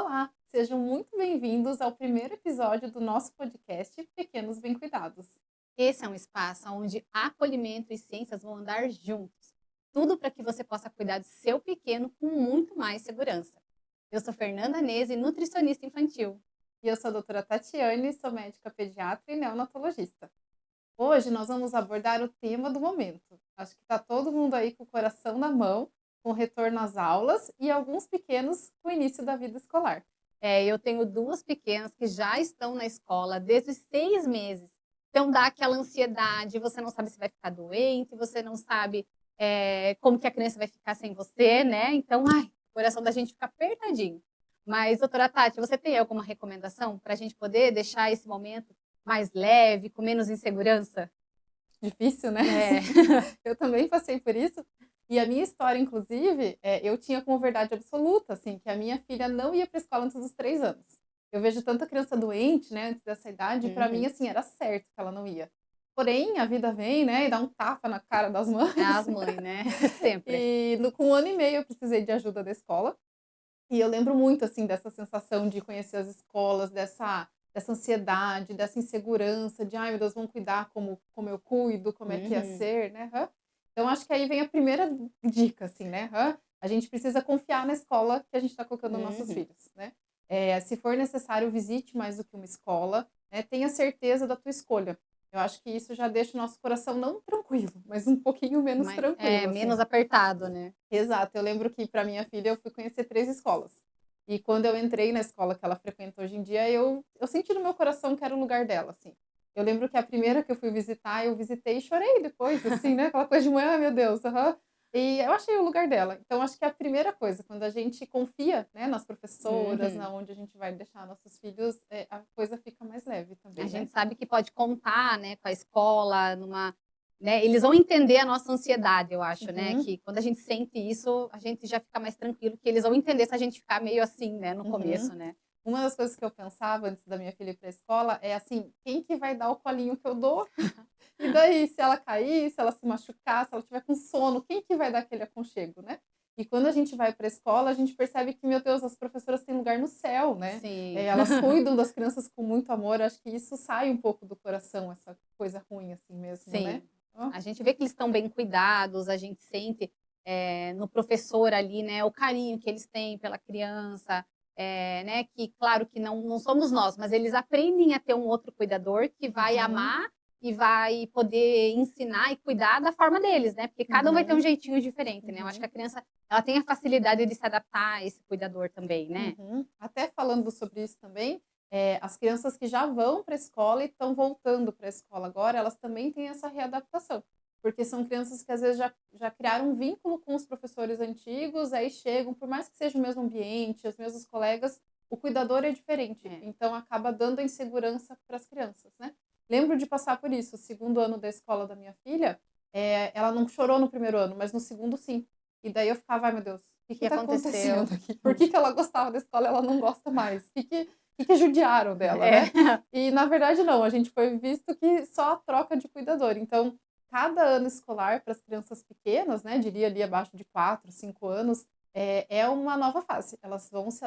Olá, sejam muito bem-vindos ao primeiro episódio do nosso podcast Pequenos Bem Cuidados. Esse é um espaço onde acolhimento e ciências vão andar juntos. Tudo para que você possa cuidar do seu pequeno com muito mais segurança. Eu sou Fernanda Nese, nutricionista infantil. E eu sou a doutora Tatiane, sou médica pediatra e neonatologista. Hoje nós vamos abordar o tema do momento. Acho que está todo mundo aí com o coração na mão, com o retorno às aulas e alguns pequenos com o início da vida escolar. Eu tenho duas pequenas que já estão na escola desde os 6 meses. Então dá aquela ansiedade, você não sabe se vai ficar doente, você não sabe como que a criança vai ficar sem você, né? Então, o coração da gente fica apertadinho. Mas, doutora Tati, você tem alguma recomendação para a gente poder deixar esse momento mais leve, com menos insegurança? Difícil, né? É. Eu também passei por isso. E a minha história, inclusive, eu tinha como verdade absoluta, assim, que a minha filha não ia para a escola antes dos 3 anos. Eu vejo tanta criança doente, né, antes dessa idade, e para mim, Uhum. assim, era certo que ela não ia. Porém, a vida vem, né, e dá um tapa na cara das mães. É as mães, né? Sempre. E com 1 ano e meio eu precisei de ajuda da escola. E eu lembro muito, assim, dessa sensação de conhecer as escolas, dessa ansiedade, dessa insegurança de: "Ai, meu Deus, vão cuidar como eu cuido, como é que ia Uhum. ser", né, Então acho que aí vem a primeira dica, assim, né, a gente precisa confiar na escola que a gente está colocando nossos Uhum. filhos, né. Se for necessário, visite mais do que uma escola, né, tenha certeza da tua escolha. Eu acho que isso já deixa o nosso coração não tranquilo, mas um pouquinho menos tranquilo, Menos assim. apertado, né? Exato, eu lembro que para minha filha eu fui conhecer 3 escolas. E quando eu entrei na escola que ela frequenta hoje em dia, eu senti no meu coração que era o lugar dela, assim. Eu lembro que a primeira que eu fui visitar, eu visitei e chorei depois, assim, né, aquela coisa de mãe: "Ai, meu Deus", E eu achei o lugar dela. Então acho que é a primeira coisa, quando a gente confia, né, nas professoras, na Uhum. onde a gente vai deixar nossos filhos, a coisa fica mais leve A também, né. gente sabe que pode contar, né, com a escola, né, eles vão entender a nossa ansiedade, eu acho, né, Uhum, que quando a gente sente isso, a gente já fica mais tranquilo, que eles vão entender se a gente ficar meio assim, né, no uhum. começo, né. Uma das coisas que eu pensava antes da minha filha ir para a escola é assim: "Quem que vai dar o colinho que eu dou?" E daí, se ela cair, se ela se machucar, se ela tiver com sono, quem que vai dar aquele aconchego, né? E quando a gente vai para a escola, a gente percebe que, meu Deus, as professoras têm lugar no céu, né? Sim. Elas cuidam das crianças com muito amor. Acho que isso sai um pouco do coração, essa coisa ruim assim mesmo, né? Sim. Ó. A gente vê que eles estão bem cuidados, a gente sente, no professor ali, né, o carinho que eles têm pela criança, né, que claro que não somos nós, mas eles aprendem a ter um outro cuidador que vai Uhum, amar e vai poder ensinar e cuidar da forma deles, né, porque cada um vai ter um uhum, jeitinho diferente, né. Eu acho que uhum. a criança, ela tem a facilidade de se adaptar a esse cuidador também, né. Uhum. Até falando sobre isso também, as crianças que já vão para a escola e estão voltando para a escola agora, elas também têm essa readaptação, porque são crianças que às vezes já criaram um vínculo com os professores antigos, aí chegam, por mais que seja o mesmo ambiente, os mesmos colegas, o cuidador é diferente, É. então acaba dando a insegurança para as crianças, né. Lembro de passar por isso, o 2º ano da escola da minha filha, ela não chorou no 1º ano, mas no segundo sim. E daí eu ficava: "Ai meu Deus, o O que que está aconteceu? acontecendo aqui? Por que que ela gostava da escola e ela não gosta mais? O que que judiaram dela, É. né?" E na verdade não, a gente foi visto que só a troca de cuidador. Então, cada ano escolar para as crianças pequenas, né, diria ali abaixo de 4, 5 anos, é uma nova fase. Elas vão se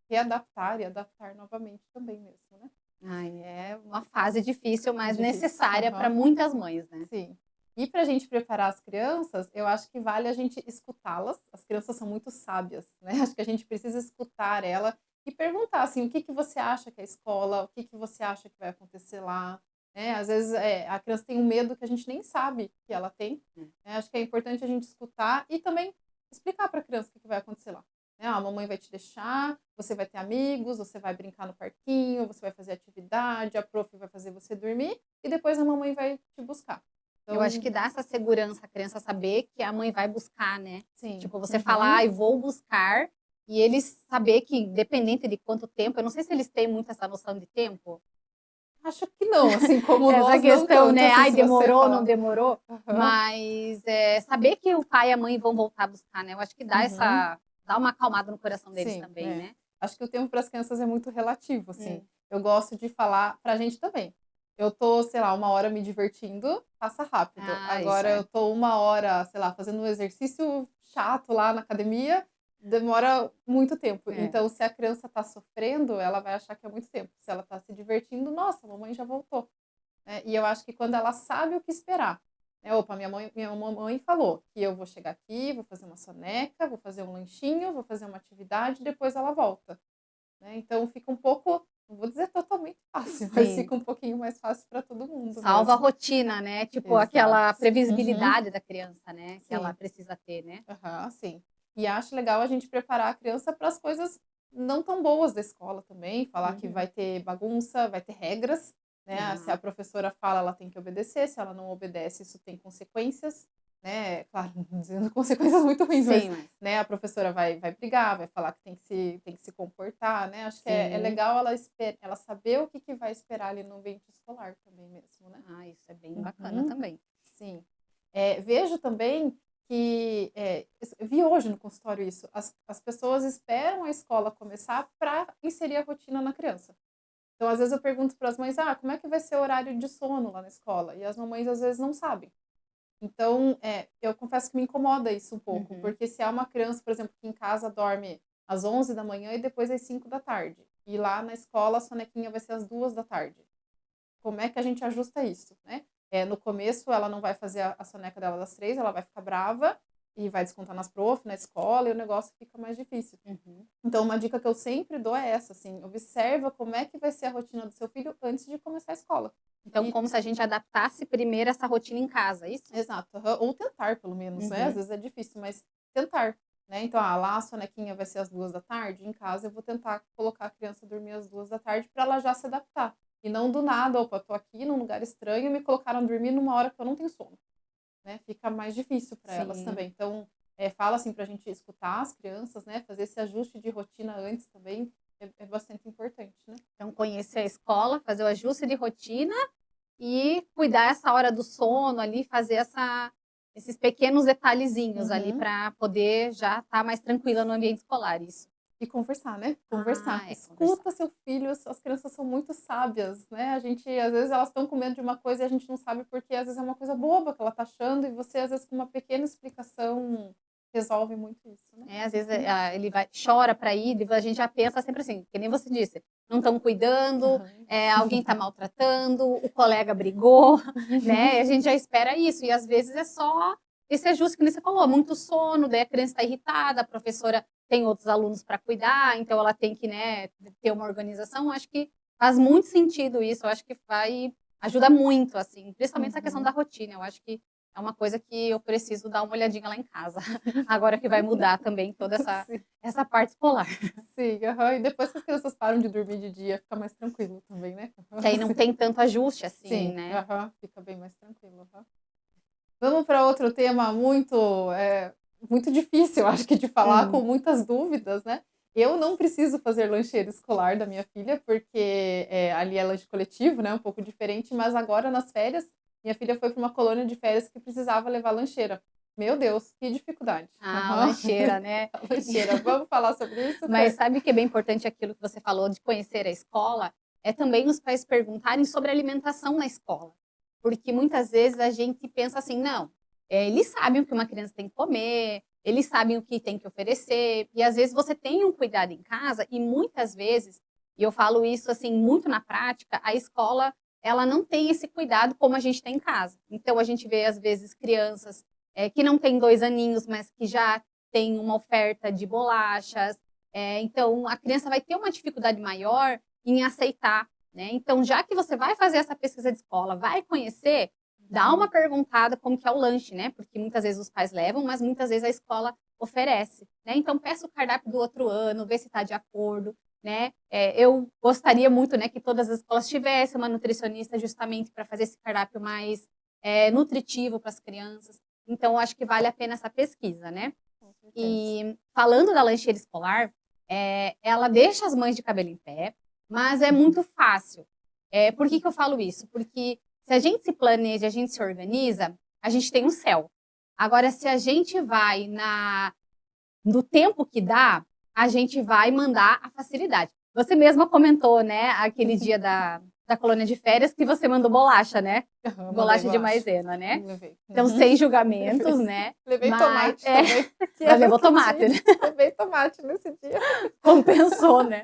readaptar e adaptar novamente também mesmo, né. Ai, é uma fase difícil, mas Difícil. necessária para Aham. muitas mães, né. Sim. E para a gente preparar as crianças, eu acho que vale a gente escutá-las. As crianças são muito sábias, né? Acho que a gente precisa escutar ela e perguntar assim: o que que você acha que é a escola? O que que você acha que vai acontecer lá? Né? Às vezes a criança tem um medo que a gente nem sabe que ela tem. Hum. Né? Acho que é importante a gente escutar e também explicar para a criança o que vai acontecer lá. Né? "Ah, a mamãe vai te deixar, você vai ter amigos, você vai brincar no parquinho, você vai fazer atividade, a prof vai fazer você dormir e depois a mamãe vai te buscar." Eu acho Então, que dá essa segurança à criança saber que a mãe vai buscar, né. sim. Tipo, você falar: Uhum. "Ai, vou buscar", e eles saber que independente de quanto tempo, eu não sei se eles têm muito essa noção de tempo. Acho que não, assim como Essa nós, não questão, tanto, né, assim, "Ai, se você demorou, não falar. demorou", Aham. mas, saber que o pai e a mãe vão voltar buscar, né, eu acho que Uhum. dá uma acalmada no coração deles Sim, também, né. Acho que o tempo para as crianças é muito relativo, assim. Hum. Eu gosto de falar pra gente também. Eu tô, sei lá, 1 hora me divertindo, passa rápido. Ah, isso Agora eu é. tô 1 hora, sei lá, fazendo um exercício chato lá na academia, demora muito tempo. É. Então, se a criança está sofrendo, ela vai achar que é muito tempo. Se ela está se divertindo, nossa, a mamãe já voltou. Né? E eu acho que quando ela sabe o que esperar, né? Opa, minha mamãe falou que eu vou chegar aqui, vou fazer uma soneca, vou fazer um lanchinho, vou fazer uma atividade, depois ela volta. Né? Então fica um pouco, não vou dizer totalmente fácil, mas Sim. fica um pouquinho mais fácil para todo mundo Salva a mesmo. rotina, né? Tipo, Exato. aquela Uhum. previsibilidade da criança, né? Que ela Sim. precisa ter, né? Aham, sim. E acho legal a gente preparar a criança para as coisas não tão boas da escola também, falar que Uhum. vai ter bagunça, vai ter regras, né? Se a Ah, professora fala, ela tem que obedecer, se ela não obedece, isso tem consequências, né? Claro, não dizendo consequências muito ruins, mas sim, mas né, a professora vai brigar, vai falar que tem que se comportar, né? Acho que é sim. legal ela saber o que vai esperar ali no ambiente escolar também mesmo, né? Ah, isso é bem bacana Uhum, também. sim. Vejo também que, vi hoje no consultório isso, as pessoas esperam a escola começar para inserir a rotina na criança. Então, às vezes, eu pergunto para as mães: como é que vai ser o horário de sono lá na escola? E as mamães, às vezes, não sabem. Então, eu confesso que me incomoda isso um pouco, Uhum. porque se há uma criança, por exemplo, que em casa dorme às 11 da manhã e depois às 5 da tarde, e lá na escola a sonequinha vai ser às 2 da tarde. Como é que a gente ajusta isso, né? No começo ela não vai fazer a soneca dela das 3, ela vai ficar brava e vai descontar nas prof, na escola, e o negócio fica mais difícil. Uhum. Então uma dica que eu sempre dou é essa, assim, observa como é que vai ser a rotina do seu filho antes de começar a escola. Então, E como se a gente adaptasse primeiro essa rotina em casa, é isso? exato, aham, ou tentar pelo menos, né, às Uhum. vezes é difícil, mas tentar, né. Então, lá a sonequinha vai ser às 2 da tarde, em casa eu vou tentar colocar a criança dormir às 2 da tarde para ela já se adaptar. E não do nada: "Opa, tô aqui num lugar estranho, me colocaram dormir numa hora que eu não tenho sono", né, fica mais difícil para elas Sim. também. Então, fala, assim, pra gente escutar as crianças, né, fazer esse ajuste de rotina antes também é bastante importante, né. Então, conhecer a escola, fazer o ajuste de rotina e cuidar essa hora do sono ali, fazer esses pequenos detalhezinhos ali Uhum. para poder já estar mais tranquila no ambiente escolar, isso. E conversar, né, conversar. Ah, é conversar. Escuta seu filho, as crianças são muito sábias, né, a gente às vezes elas estão com medo de uma coisa e a gente não sabe porque às vezes é uma coisa boba que ela tá achando e você às vezes com uma pequena explicação resolve muito isso, né. É, às vezes, Uhum. ele vai chora para ir, e a gente já pensa sempre assim, que nem você disse, não estão cuidando, Aham. alguém está maltratando, o colega brigou, né, e a Uhum. gente já espera isso, e às vezes é só esse ajuste que nem você falou, muito sono, daí a criança está irritada, a professora tem outros alunos para cuidar, então ela tem que, né, ter uma organização, acho que faz muito sentido isso, eu acho que vai ajuda muito, assim, principalmente essa questão da Uhum. rotina, eu acho que é uma coisa que eu preciso dar uma olhadinha lá em casa. Agora que vai mudar também toda essa Sim, essa parte escolar. sim, aham. E depois que as crianças param de dormir de dia, fica mais tranquilo também, né. Que aí não tem tanto ajuste assim, Sim, né. aham, fica bem mais tranquilo, aham. Vamos para outro tema muito difícil, acho que de falar, com Hum. muitas dúvidas, né. Eu não preciso fazer lancheira escolar da minha filha, porque, ali é lanche coletivo, né, um pouco diferente, mas agora nas férias, minha filha foi para uma colônia de férias que precisava levar lancheira. Meu Deus, que dificuldade. Ah, Aham. lancheira, né. A lancheira, vamos falar sobre isso, Mas Fer? sabe que é bem importante aquilo que você falou de conhecer a escola, é também os pais perguntarem sobre alimentação na escola. Porque muitas vezes a gente pensa assim: "Não, eles sabem o que uma criança tem que comer, eles sabem o que tem que oferecer", e às vezes você tem um cuidado em casa e muitas vezes, e eu falo isso, assim, muito na prática, a escola, ela não tem esse cuidado como a gente tem em casa. Então a gente vê às vezes crianças, que não têm 2 aninhos, mas que já têm uma oferta de bolachas, então a criança vai ter uma dificuldade maior em aceitar, né. Então já que você vai fazer essa pesquisa de escola, vai conhecer, dá uma Uhum. perguntada como que é o lanche, né, porque muitas vezes os pais levam, mas muitas vezes a escola oferece, né. Então peça o cardápio do outro ano, vê se está de acordo, né. Eu gostaria muito, né, que todas as escolas tivessem uma nutricionista justamente para fazer esse cardápio mais, nutritivo para as crianças. Então eu acho que vale a pena essa pesquisa, né. Com certeza. E falando da lancheira escolar, ela deixa as mães de cabelo em pé, mas é muito fácil. Por que que eu falo isso? Porque se a gente se planeja, a gente se organiza, a gente tem um céu. Agora, se a gente vai no tempo que dá, a gente vai mandar a facilidade. Você mesma comentou, né, aquele dia da colônia de férias que você mandou bolacha, né? Aham, Bolacha mandei de bolacha. maisena, né? Levei. Então, sem julgamentos, né? Levei Mas, tomate também, que mas era levou o que tomate, tinha. né? Levei tomate nesse dia. Compensou, né?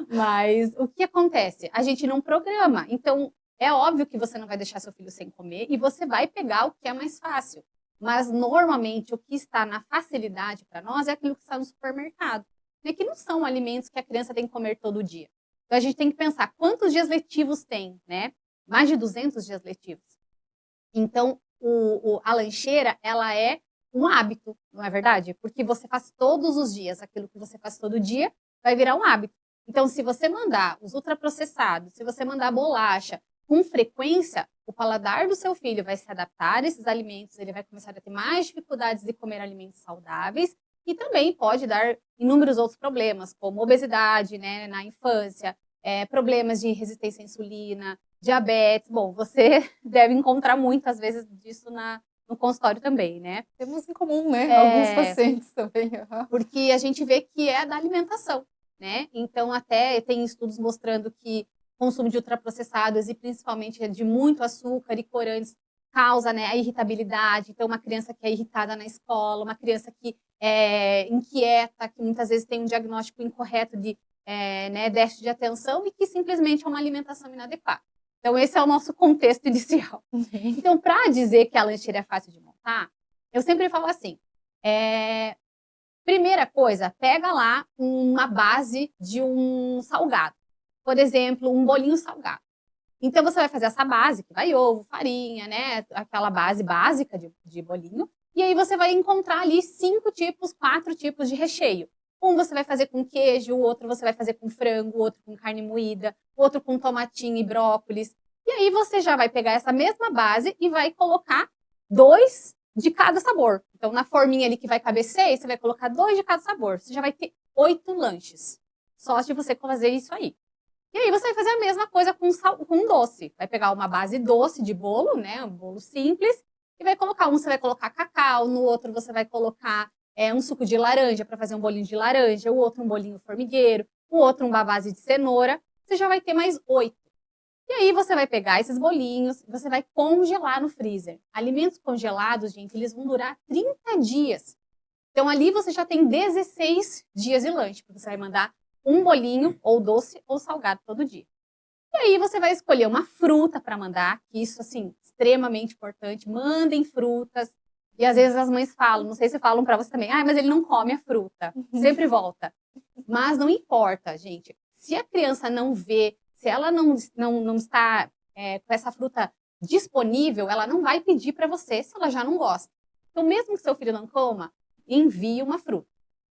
Mas o que acontece? A gente não programa. Então, é óbvio que você não vai deixar seu filho sem comer e você vai pegar o que é mais fácil. Mas, normalmente, o que está na facilidade para nós é aquilo que está no supermercado, né? Que não são alimentos que a criança tem que comer todo dia. Então, a gente tem que pensar quantos dias letivos tem, né? Mais de 200 dias letivos. Então, a lancheira, ela é um hábito, não é verdade? Porque você faz todos os dias aquilo que você faz todo dia, vai virar um hábito. Então, se você mandar os ultraprocessados, se você mandar bolacha com frequência, o paladar do seu filho vai se adaptar a esses alimentos, ele vai começar a ter mais dificuldades de comer alimentos saudáveis e também pode dar inúmeros outros problemas, como obesidade, né, na infância, problemas de resistência à insulina, diabetes. Bom, você deve encontrar muitas vezes disso no consultório também, né? Temos em comum, né? Alguns pacientes também. Uhum. Porque a gente vê que é da alimentação, né? Então, até tem estudos mostrando que consumo de ultraprocessados e principalmente de muito açúcar e corantes causa, né, a irritabilidade. Então, uma criança que é irritada na escola, uma criança que é inquieta, que muitas vezes tem um diagnóstico incorreto de né, déficit de atenção e que simplesmente é uma alimentação inadequada. Então, esse é o nosso contexto inicial. Então, para dizer que a lancheira é fácil de montar, eu sempre falo assim, primeira coisa, pega lá uma base de um salgado. Por exemplo, um bolinho salgado. Então, você vai fazer essa base, que vai ovo, farinha, né? Aquela base básica de bolinho. E aí você vai encontrar ali 5 tipos, 4 tipos de recheio. Um você vai fazer com queijo, o outro você vai fazer com frango, o outro com carne moída, o outro com tomatinho e brócolis. E aí você já vai pegar essa mesma base e vai colocar 2 de cada sabor. Então, na forminha ali que vai caber 6, você vai colocar 2 de cada sabor. Você já vai ter 8 lanches. Só de você fazer isso aí. E aí você vai fazer a mesma coisa com doce. Vai pegar uma base doce de bolo, né? Um bolo simples. E vai colocar, você vai colocar cacau, no outro você vai colocar um suco de laranja para fazer um bolinho de laranja, o outro um bolinho formigueiro, o outro uma base de cenoura. Você já vai ter mais 8. E aí você vai pegar esses bolinhos, você vai congelar no freezer. Alimentos congelados, gente, eles vão durar 30 dias. Então ali você já tem 16 dias de lanche, porque você vai mandar um bolinho, ou doce, ou salgado todo dia. E aí você vai escolher uma fruta para mandar, que isso, assim, extremamente importante. Mandem frutas. E às vezes as mães falam, não sei se falam para você também, mas ele não come a fruta. Sempre volta. Mas não importa, gente. Se a criança não vê, se ela não está com essa fruta disponível, ela não vai pedir para você se ela já não gosta. Então, mesmo que seu filho não coma, envie uma fruta.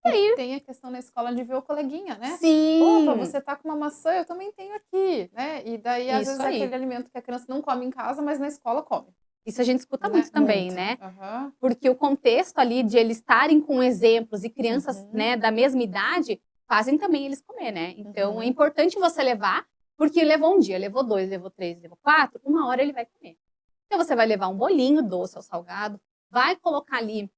E aí tem a questão na escola de ver o coleguinha, né? Sim! Opa, você tá com uma maçã, eu também tenho aqui, né? E daí, às Isso vezes, é aí. aquele alimento que a criança não come em casa, mas na escola come. Isso a gente escuta muito também, né? Uhum. Porque o contexto ali de eles estarem com exemplos e crianças, né, da mesma idade, fazem também eles comer, né? Então, é importante você levar, porque levou um dia, levou 2, levou 3, levou 4, uma hora ele vai comer. Então, você vai levar um bolinho doce ou salgado, vai colocar ali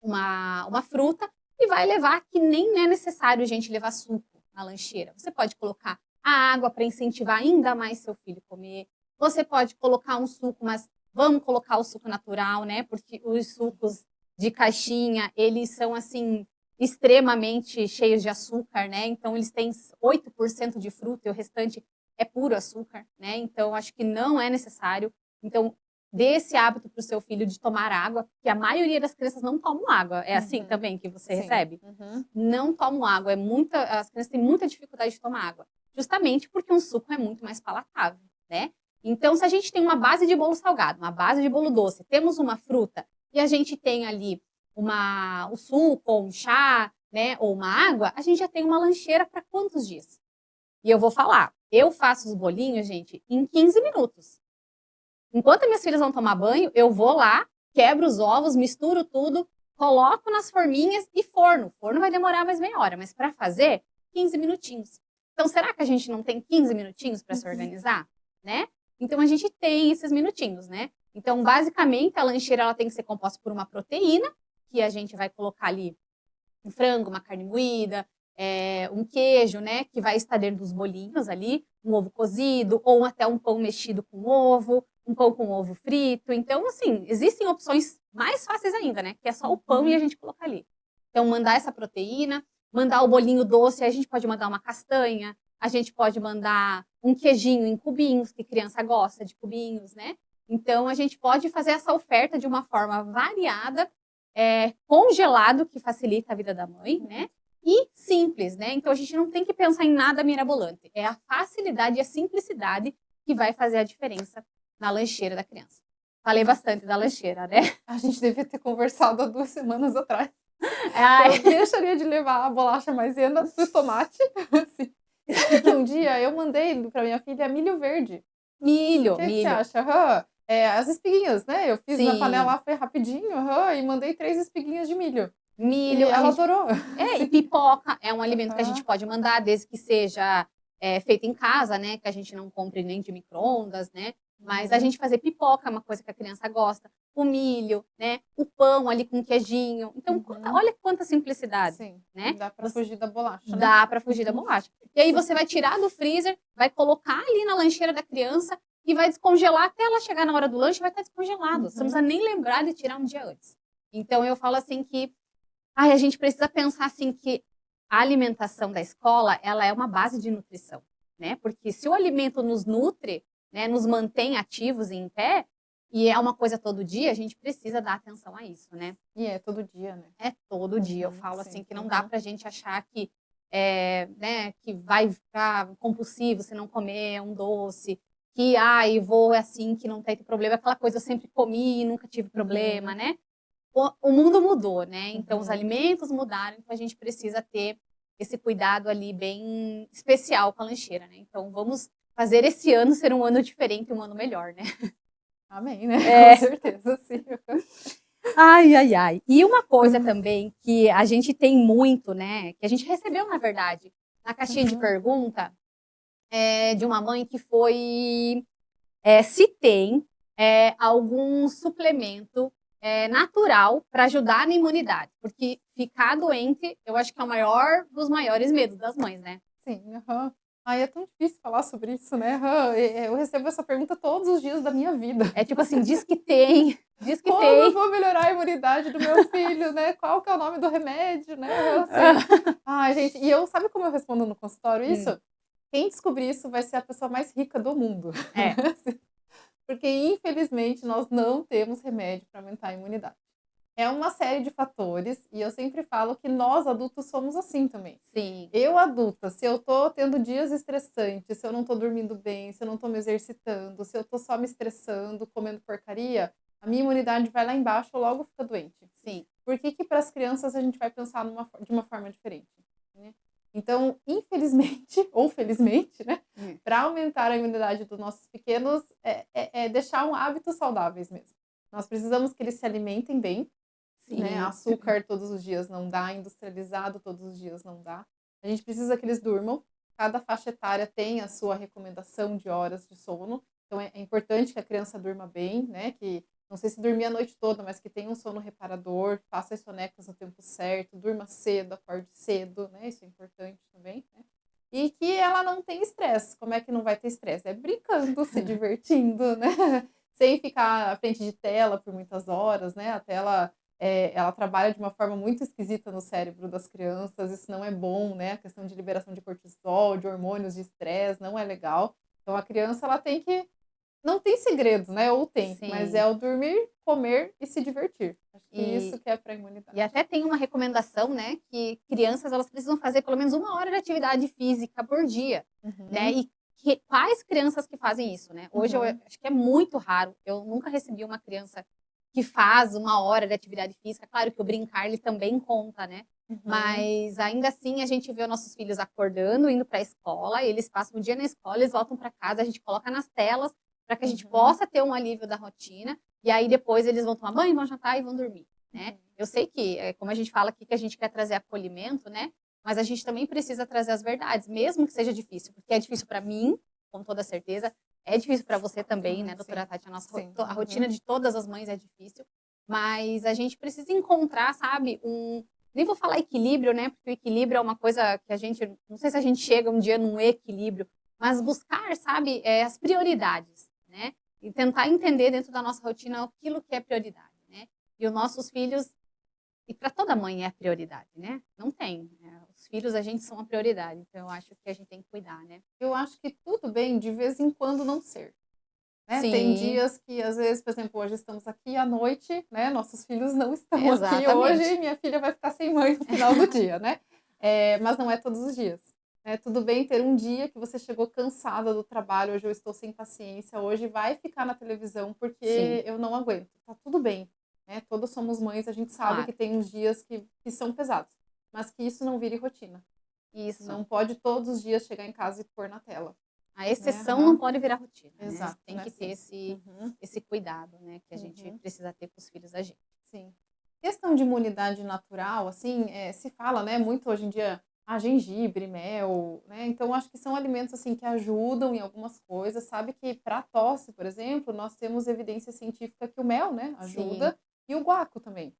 uma fruta e vai levar, que nem é necessário, gente, levar suco na lancheira. Você pode colocar a água para incentivar ainda mais seu filho a comer. Você pode colocar um suco, mas vamos colocar o suco natural, né? Porque os sucos de caixinha, eles são, assim, extremamente cheios de açúcar, né? Então, eles têm 8% de fruta e o restante é puro açúcar, né? Então, acho que não é necessário. Então, dê esse hábito para o seu filho de tomar água, porque a maioria das crianças não tomam água. É assim também que você recebe? Não tomam água. As crianças têm muita dificuldade de tomar água. Justamente porque um suco é muito mais palatável, né? Então, se a gente tem uma base de bolo salgado, uma base de bolo doce, temos uma fruta e a gente tem ali o suco, ou um chá, né, ou uma água, a gente já tem uma lancheira para quantos dias? E eu vou falar, eu faço os bolinhos, gente, em 15 minutos. Enquanto minhas filhas vão tomar banho, eu vou lá, quebro os ovos, misturo tudo, coloco nas forminhas e forno. O forno vai demorar mais meia hora, mas para fazer, 15 minutinhos. Então, será que a gente não tem 15 minutinhos para se organizar, né? Então, a gente tem esses minutinhos, né? Então, basicamente, a lancheira ela tem que ser composta por uma proteína, que a gente vai colocar ali um frango, uma carne moída, um queijo, né, que vai estar dentro dos bolinhos ali, um ovo cozido, ou até um pão mexido com ovo, um pão com ovo frito. Então, assim, existem opções mais fáceis ainda, né, que é só o pão e a gente colocar ali. Então, mandar essa proteína, mandar o bolinho doce, a gente pode mandar uma castanha, a gente pode mandar um queijinho em cubinhos, que criança gosta de cubinhos, né? Então, a gente pode fazer essa oferta de uma forma variada, congelado, que facilita a vida da mãe, né? E simples, né? Então, a gente não tem que pensar em nada mirabolante. É a facilidade e a simplicidade que vai fazer a diferença na lancheira da criança. Falei bastante da lancheira, né? A gente devia ter conversado há 2 semanas atrás. Ai, Eu deixaria de levar a bolacha maisena do tomate, assim. Sabe que um dia eu mandei pra minha filha milho verde. O milho, que que você milho. acha? As espiguinhas, né, eu fiz na Sim, panela, foi rapidinho, e mandei 3 espiguinhas de milho. E milho. A ela gente adorou. e pipoca é um alimento que a gente Aham. pode mandar, desde que seja feito em casa, né? Que a gente não compre nem de micro-ondas, né? Mas a Uhum. gente fazer pipoca é uma coisa que a criança gosta. O milho, né? O pão ali com queijinho. Então, Uhum. olha quanta simplicidade, Sim, né? dá pra Você fugir da bolacha, né. dá para fugir da Uhum. bolacha. E aí você vai tirar do freezer, vai colocar ali na lancheira da criança e vai descongelar até ela chegar na hora do lanche, vai estar descongelado. Você não precisa Uhum. nem lembrar de tirar um dia antes. Então eu falo assim que ai, a gente precisa pensar assim que a alimentação da escola, ela é uma base de nutrição, né? Porque se o alimento nos nutre, né, nos mantém ativos e em pé, e é uma coisa todo dia, a gente precisa dar atenção a isso, né? E é todo dia, né. É todo dia. Eu Uhum, falo assim sim. que não dá Uhum. pra gente achar que, né, que vai ficar compulsivo se não comer um doce, que ai, vou assim, que não tem problema, aquela coisa eu sempre comi e nunca tive problema, Uhum. né? O mundo mudou, né? Então os Uhum. alimentos mudaram, então a gente precisa ter esse cuidado ali bem especial com a lancheira, né? Então vamos fazer esse ano ser um ano diferente, um ano melhor, né? Amém, né, com É. certeza, sim. Ai, ai, ai. E uma coisa Aham. também que a gente tem muito, né? Que a gente recebeu, na verdade, na caixinha de Uhum. pergunta, de uma mãe que foi se tem algum suplemento natural para ajudar na imunidade. Porque ficar doente, eu acho que é o maior dos maiores medos das mães, né? Sim, aham. Ai, é tão difícil falar sobre isso, né, eu recebo essa pergunta todos os dias da minha vida. É tipo assim, diz que tem, diz que Como eu tem. vou melhorar a imunidade do meu filho, né, qual que é o nome do remédio, né, assim. Ai, gente, e eu sabe como eu respondo no consultório Hum, isso? Quem descobrir isso vai ser a pessoa mais rica do mundo. é, Assim, porque infelizmente nós não temos remédio para aumentar a imunidade. É uma série de fatores, e eu sempre falo que nós adultos somos assim também. sim, Eu adulta, se eu tô tendo dias estressantes, se eu não tô dormindo bem, se eu não tô me exercitando, se eu tô só me estressando, comendo porcaria, a minha imunidade vai lá embaixo, eu logo fica doente. sim. Por que que para as crianças a gente vai pensar de uma forma diferente, né? Então, infelizmente ou felizmente, né, Hum, para aumentar a imunidade dos nossos pequenos, é deixar um hábitos saudáveis mesmo. Nós precisamos que eles se alimentem bem, né, sim, açúcar todos os dias não dá, industrializado todos os dias não dá. A gente precisa que eles durmam. Cada faixa etária tem a sua recomendação de horas de sono. Então é importante que a criança durma bem, né, que não sei se dormir a noite toda, mas que tenha um sono reparador, faça as sonecas no tempo certo, durma cedo, acorde cedo, né, isso é importante também, né. E que ela não tenha estresse. Como é que não vai ter estresse? É brincando, se divertindo, né, sem ficar à frente de tela por muitas horas, né, a tela ela trabalha de uma forma muito esquisita no cérebro das crianças, isso não é bom, né, a questão de liberação de cortisol, de hormônios de estresse, não é legal. Então a criança ela tem que não tem segredo, né, ou tem, mas é sim. o dormir, comer e se divertir. Acho que isso E, que é para a e imunidade. até tem uma recomendação, né, que crianças elas precisam fazer pelo menos 1 hora de atividade física por dia, né? Uhum, E quais crianças que fazem isso, né? Hoje eu uhum, acho que é muito raro. Eu nunca recebi uma criança que faz 1 hora de atividade física. Claro que o brincar ele também conta, né? uhum, Mas ainda assim a gente vê os nossos filhos acordando, indo para a escola, eles passam o dia na escola, eles voltam para casa, a gente coloca nas telas para que a gente uhum, possa ter um alívio da rotina. E aí depois eles vão tomar banho, vão jantar e vão dormir, né? uhum. Eu sei que, como a gente fala aqui, que a gente quer trazer acolhimento, né? Mas a gente também precisa trazer as verdades, mesmo que seja difícil, porque é difícil para mim, com toda certeza, é difícil para você também, né, Ai, doutora sim, Tati? sim, A rotina uhum, de todas as mães é difícil, mas a gente precisa encontrar, sabe, nem vou falar equilíbrio, né? Porque o equilíbrio é uma coisa que a gente, não sei se a gente chega um dia num equilíbrio, mas buscar, sabe, as prioridades, né? E tentar entender dentro da nossa rotina aquilo que é prioridade, né? E os nossos filhos, e para toda mãe é prioridade, né? Não tem, né? Os filhos a gente são a prioridade, então eu acho que a gente tem que cuidar, né? Eu acho que tudo bem de vez em quando não ser. Né? Tem Sim, dias que, às vezes, por exemplo, hoje estamos aqui à noite, né? Nossos filhos não estão aqui hoje exatamente. e minha filha vai ficar sem mãe no final do dia, né? Mas não é todos os dias. Né? Tudo bem ter um dia que você chegou cansada do trabalho, hoje eu estou sem paciência, hoje vai ficar na televisão Sim, porque eu não aguento. Tá tudo bem. Né? Todos somos mães, a gente sabe que claro. tem uns dias que são pesados, mas que isso não vire rotina. Isso. Não pode todos os dias chegar em casa e pôr na tela. A Né? exceção não Aham. pode virar rotina, né? Exato, Tem né? que ter Sim. esse, Uhum. esse cuidado, né? Que a gente Uhum. precisa ter com os filhos da gente. Sim. Questão de imunidade natural, assim, se fala, né, muito hoje em dia, gengibre, mel, né? Então acho que são alimentos assim que ajudam em algumas coisas. Sabe que para tosse, por exemplo, nós temos evidência científica que o mel, né, Sim. ajuda e o guaco também.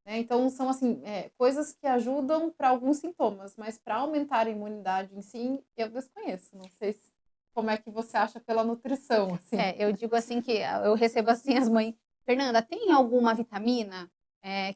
Né? Então são assim, coisas que ajudam para alguns sintomas, mas para aumentar a imunidade em si, eu desconheço. Não sei como é que você acha pela nutrição, assim. Eu digo assim que eu recebo assim as mães, Fernanda, tem alguma vitamina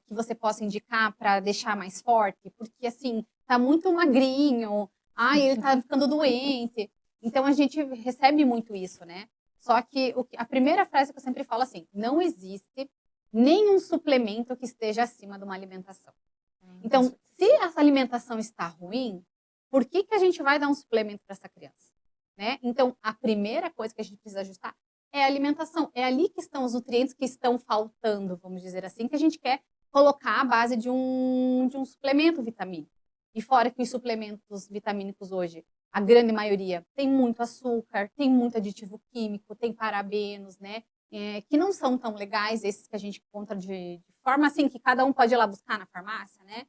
que você possa indicar para deixar mais forte? Porque assim, tá muito magrinho, ai, ele tá ficando doente. Então a gente recebe muito isso, né? Só que a primeira frase que eu sempre falo assim, não existe nenhum suplemento que esteja acima de uma alimentação. Com Então, certeza. se essa alimentação está ruim, por que que a gente vai dar um suplemento para essa criança? Né? Então, a primeira coisa que a gente precisa ajustar é a alimentação. É ali que estão os nutrientes que estão faltando, vamos dizer assim, que a gente quer colocar à base de um suplemento vitamínico. E fora que os suplementos vitamínicos hoje, a grande maioria, tem muito açúcar, tem muito aditivo químico, tem parabenos, né? Que não são tão legais, esses que a gente encontra de forma assim que cada um pode ir lá buscar na farmácia, né?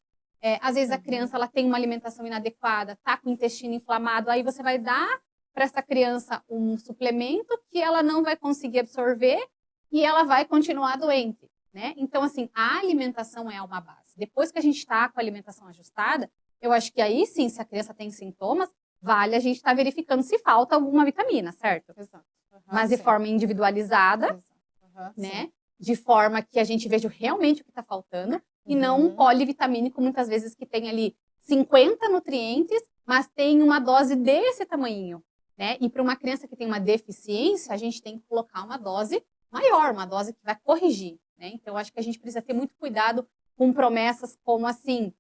Às vezes a Uhum. criança ela tem uma alimentação inadequada, tá com o intestino inflamado, aí você vai dar para essa criança um suplemento que ela não vai conseguir absorver e ela vai continuar doente, né? Então, assim, a alimentação é uma base. Depois que a gente está com a alimentação ajustada, eu acho que aí sim, se a criança tem sintomas, vale a gente estar verificando se falta alguma vitamina, certo? Exato. Aham, Mas de sim. forma individualizada, Exato. Aham, sim. né? De forma que a gente veja realmente o que está faltando e não um Uhum. polivitamínico, muitas vezes, que tem ali 50 nutrientes, mas tem uma dose desse tamanho, né? E para uma criança que tem uma deficiência, a gente tem que colocar uma dose maior, uma dose que vai corrigir, né? Então, acho que a gente precisa ter muito cuidado com promessas como assim,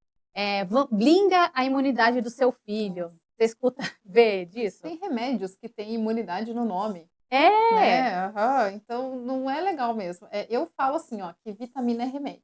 blinda a imunidade do seu filho. Nossa. Você escuta ver disso? Tem remédios que têm imunidade no nome, É, né? Aham. Então não é legal mesmo. Eu falo assim, ó, que vitamina é remédio.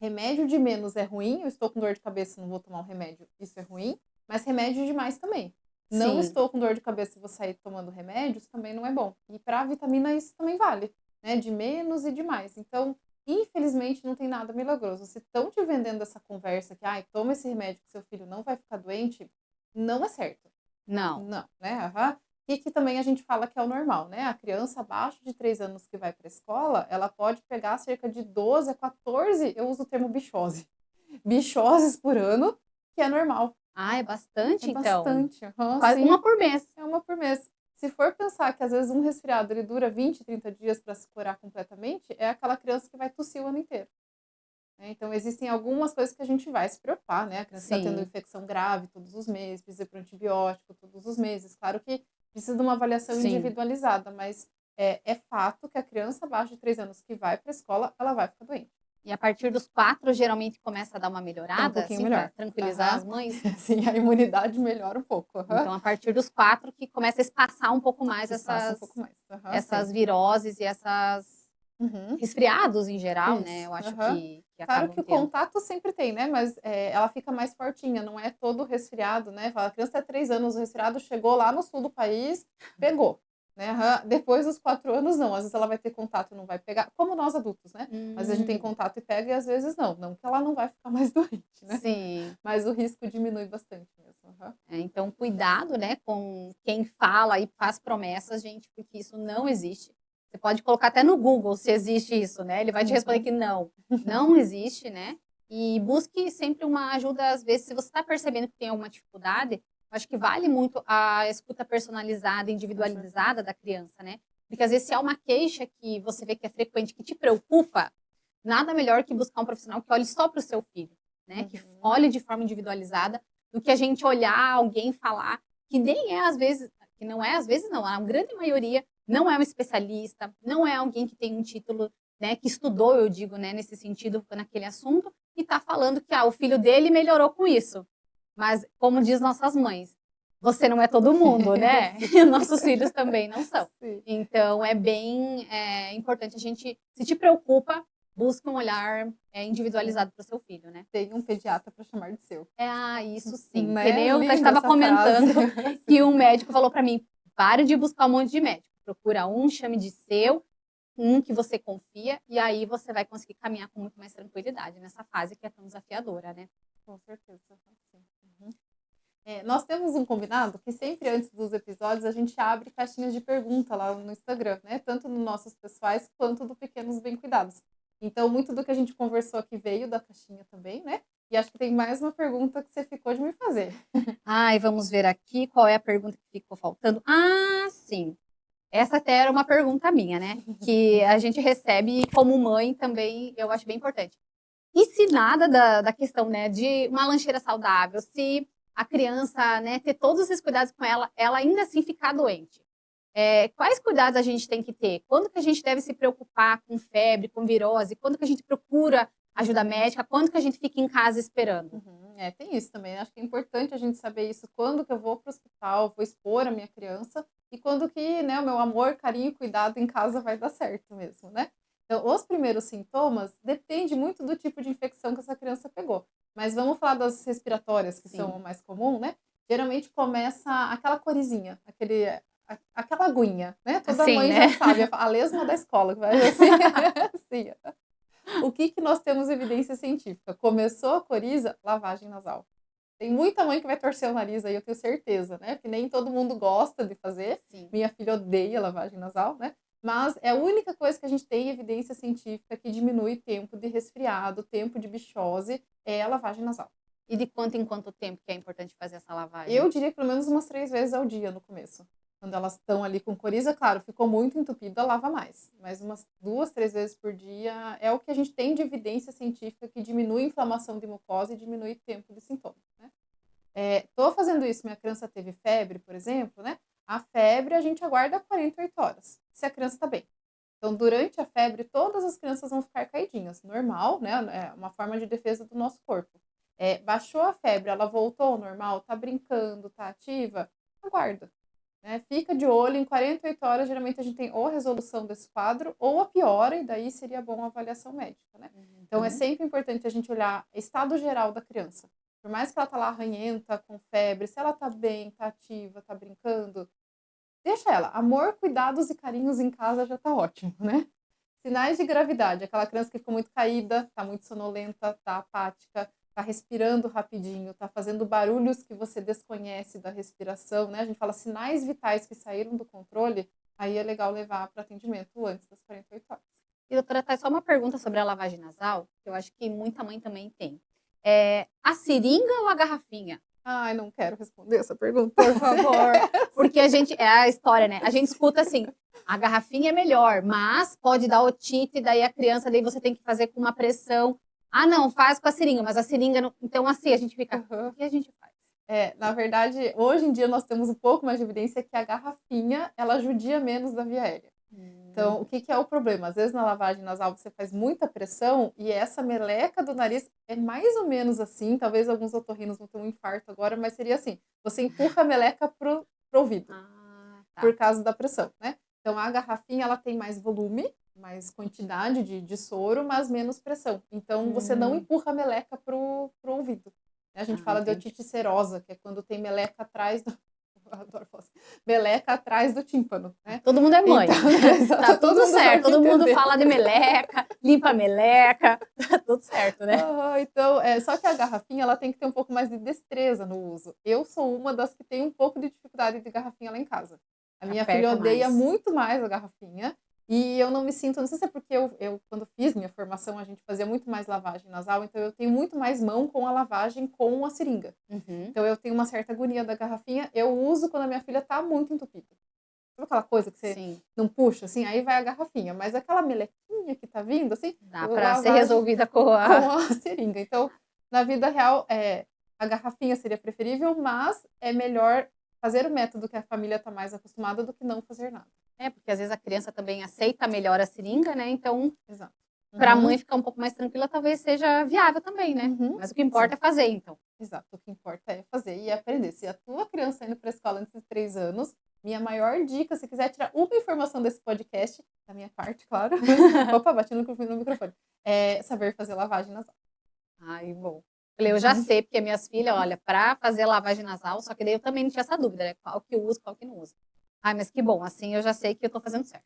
Remédio de menos é ruim, eu estou com dor de cabeça, não vou tomar um remédio, isso é ruim, mas remédio demais também. Não sim, estou com dor de cabeça e vou sair tomando remédios, também não é bom. E para a vitamina isso também vale, né? De menos e de mais. Então, infelizmente, não tem nada milagroso. Se estão te vendendo essa conversa que, toma esse remédio que seu filho não vai ficar doente, não é certo. não. Não, né, aham. E que também a gente fala que é o normal, né, a criança abaixo de 3 anos que vai para a escola, ela pode pegar cerca de 12 a 14, eu uso o termo bichose, bichoses por ano, que é normal. Ah, é É bastante então? bastante, aham, Quase uma sim, por mês. é uma por mês. Se for pensar que às vezes um resfriado ele dura 20, 30 dias para se curar completamente, é aquela criança que vai tossir o ano inteiro. Né, então existem algumas coisas que a gente vai se preocupar, né, a criança está tendo Sim, infecção grave todos os meses, precisa ir para o antibiótico todos os meses. Claro que precisa de uma avaliação sim. individualizada, mas é fato que a criança abaixo de 3 anos que vai para a escola, ela vai ficar doente. E a partir dos 4 geralmente começa a dar uma É um melhorada, pouquinho assim, para melhor. tranquilizar as Aham. mães? Sim, a imunidade melhora um pouco. Aham. Então, a partir dos 4 que começa a espaçar um pouco mais Espaça um essas pouco mais. Aham, sim. essas viroses e essas Uhum. resfriados em geral, né, Isso. eu acho Aham. que Claro acabam que o tendo. contato sempre tem, né, mas, ela fica mais fortinha, não é todo resfriado, né, fala: "A criança tem 3 anos, o resfriado chegou lá no sul do país, pegou", né, aham. Depois dos 4 anos não, às vezes ela vai ter contato e não vai pegar, como nós adultos, né, às vezes a gente tem Hum, contato e pega e às vezes não, não que ela não vai ficar mais doente, né, sim. mas o risco diminui bastante mesmo. Aham. Então cuidado, né, com quem fala e faz promessas, gente, porque isso não existe. Você pode colocar até no Google se existe isso, né, ele vai te responder Uhum. que não, não existe, né. E busque sempre uma ajuda, às vezes, se você está percebendo que tem alguma dificuldade, acho que vale muito a escuta personalizada, Com certeza. individualizada da criança, né? Porque às vezes se há uma queixa que você vê que é frequente, que te preocupa, nada melhor que buscar um profissional que olhe só para o seu filho, né? Que Uhum. olhe de forma individualizada, do que a gente olhar alguém falar que nem é às vezes, que não é às vezes não, a grande maioria não é um especialista, não é alguém que tem um título, né, que estudou, eu digo, né, nesse sentido, naquele assunto, e tá falando que o filho dele melhorou com isso. Mas, como diz nossas mães, você não é todo mundo, né? Sim, E nossos filhos também não são. sim. Então, é bem importante a gente, se te preocupa, busca um olhar Sim. individualizado para o seu filho, né? Tem um pediatra para chamar de seu. Isso sim. Que Né? nem eu Linda estava essa frase. comentando que um médico falou para mim: pare de buscar um monte de médico. Procura um, chame de seu, um que você confia, e aí você vai conseguir caminhar com muito mais tranquilidade nessa fase que é tão desafiadora, né? Com certeza. Sim. Uhum. Nós temos um combinado que sempre antes dos episódios a gente abre caixinhas de pergunta lá no Instagram, né? Tanto nos nossos pessoais quanto do Pequenos Bem Cuidados. Então, muito do que a gente conversou aqui veio da caixinha também, né? E acho que tem mais uma pergunta que você ficou de me fazer. Ai, vamos ver aqui qual é a pergunta que ficou faltando. Ah, sim. Essa até era uma pergunta minha, né? Que a gente recebe e como mãe também eu acho bem importante. E se nada da questão, né, de uma lancheira saudável, se a criança, né, ter todos esses cuidados com ela, ela ainda assim ficar doente. Quais cuidados a gente tem que ter? Quando que a gente deve se preocupar com febre, com virose? Quando que a gente procura ajuda médica? Quando que a gente fica em casa esperando? Uhum. Tem isso também. Acho que é importante a gente saber isso. Quando que eu vou para o hospital, vou expor a minha criança e quando que, né, o meu amor, carinho e cuidado em casa vai dar certo mesmo, né? Então, os primeiros sintomas depende muito do tipo de infecção que essa criança pegou. Mas vamos falar das respiratórias, que são Sim. o mais comum, né? Geralmente começa aquela corizinha, aquela aguinha, né? Toda Assim, mãe né? já sabe, a lesma da escola, que vai assim, assim, o que que nós temos evidência científica? Começou a coriza, lavagem nasal. Tem muita mãe que vai torcer o nariz aí, eu tenho certeza, né? Porque nem todo mundo gosta de fazer. Sim. Minha filha odeia lavagem nasal, né? Mas é a única coisa que a gente tem evidência científica que diminui tempo de resfriado, tempo de bichose, é a lavagem nasal. E de quanto em quanto tempo que é importante fazer essa lavagem? Eu diria que pelo menos umas 3 vezes ao dia no começo. Quando elas estão ali com coriza, claro, ficou muito entupida, lava mais. Mas umas 2, 3 vezes por dia é o que a gente tem de evidência científica que diminui a inflamação de mucosa e diminui o tempo de sintomas, né. Tô fazendo isso, minha criança teve febre, por exemplo, né, a febre a gente aguarda 48 horas, se a criança tá bem. Então, durante a febre, todas as crianças vão ficar caidinhas, normal, né? É uma forma de defesa do nosso corpo. Baixou a febre, ela voltou ao normal, tá brincando, tá ativa, aguarda. Né? Fica de olho, em 48 horas, geralmente a gente tem ou a resolução desse quadro ou a piora, e daí seria bom a avaliação médica. Né? Então, é Uhum. sempre importante a gente olhar o estado geral da criança. Por mais que ela tá lá arranhenta, com febre, se ela tá bem, tá ativa, tá brincando, deixa ela. Amor, cuidados e carinhos em casa já tá ótimo, né? Sinais de gravidade, aquela criança que ficou muito caída, tá muito sonolenta, tá apática, tá respirando rapidinho, tá fazendo barulhos que você desconhece da respiração, né? A gente fala sinais vitais que saíram do controle, aí é legal levar para atendimento antes das 48 horas. E doutora, tá só uma pergunta sobre a lavagem nasal, que eu acho que muita mãe também tem. A seringa ou a garrafinha? Ai, não quero responder essa pergunta. Por favor. Porque a gente, é a história, né? A gente escuta assim, a garrafinha é melhor, mas pode dar otite, daí a criança, daí você tem que fazer com uma pressão. Ah, não, faz com a seringa, mas a seringa não. Então, assim, a gente fica, o Aham. que a gente faz? Na verdade, hoje em dia nós temos um pouco mais de evidência que a garrafinha, ela judia menos da via aérea. Então, o que que é o problema? Às vezes na lavagem nasal você faz muita pressão e essa meleca do nariz é mais ou menos assim, talvez alguns otorrinos vão ter um infarto agora, mas seria assim, você empurra a meleca pro ouvido, Tá. por causa da pressão, né. Então a garrafinha ela tem mais volume, mais quantidade de soro, mas menos pressão. Então você não Hum, empurra a meleca pro ouvido. A gente fala de entendi. otite serosa, que é quando tem meleca atrás do eu adoro falar assim, meleca atrás do tímpano, né. Todo mundo é mãe. Então, Tá exato, todo tudo mundo vai certo. me Todo mundo entender. fala de meleca, limpa a meleca. Tá tudo certo, né? Aham, então, só que a garrafinha ela tem que ter um pouco mais de destreza no uso. Eu sou uma das que tem um pouco de dificuldade de garrafinha lá em casa. A minha filha Aperta odeia mais. muito mais a garrafinha, E eu não me sinto, não sei se é porque eu quando fiz minha formação, a gente fazia muito mais lavagem nasal, então eu tenho muito mais mão com a lavagem com a seringa. Uhum. Então eu tenho uma certa agonia da garrafinha, eu uso quando a minha filha tá muito entupida. Sabe aquela coisa que você Sim, não puxa, assim, aí vai a garrafinha, mas aquela melequinha que tá vindo, assim, dá para ser lavagem resolvida com com a a seringa. Então, na vida real, a garrafinha seria preferível, mas é melhor fazer o método que a família tá mais acostumada do que não fazer nada. porque às vezes a criança também aceita melhor a seringa, né, então Exato. para a mãe Uhum, ficar um pouco mais tranquila, talvez seja viável também, né. uhum, Mas o que sim. importa é fazer então. Exato, o que importa é fazer e aprender. Se a tua criança tá indo para a escola antes de 3 anos, minha maior dica, se quiser tirar uma informação desse podcast, da minha parte, claro. Opa, bati no microfone. É saber fazer lavagem nasal. Ai, bom. Falei, eu já Uhum. sei, porque minhas filhas, olha, para fazer lavagem nasal, só que daí eu também não tinha essa dúvida, né, qual que usa, qual que não usa. Ai, mas que bom, assim eu já sei que eu tô fazendo certo.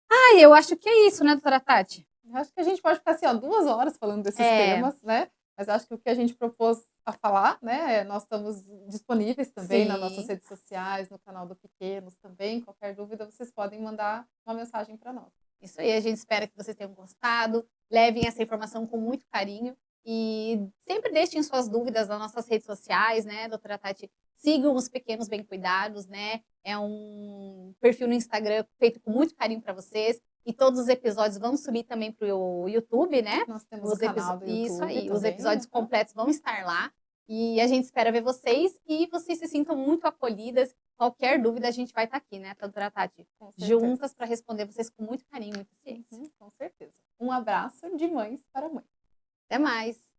Ai, eu acho que é isso, né, doutora Tati? Eu acho que a gente pode ficar assim, ó, 2 horas falando desses É, temas, né? Mas acho que o que a gente propôs a falar, né? Nós estamos disponíveis também nas nossas sim. redes sociais, no canal do Pequenos também. Qualquer dúvida, vocês podem mandar uma mensagem para nós. Isso aí, a gente espera que vocês tenham gostado. Levem essa informação com muito carinho e sempre deixem suas dúvidas nas nossas redes sociais, né, doutora Tati? Sigam os Pequenos Bem Cuidados, né? É um perfil no Instagram feito com muito carinho para vocês. E todos os episódios vão subir também para o YouTube, né? Nós temos o canal do Isso YouTube aí, os também. episódios Aham. completos vão estar lá. E a gente espera ver vocês e vocês se sintam muito acolhidas. Qualquer dúvida, a gente vai estar aqui, né, doutora Tati? Com certeza. Juntas para responder vocês com muito carinho e muita ciência. Com certeza. Um abraço de mães para mães. Até mais!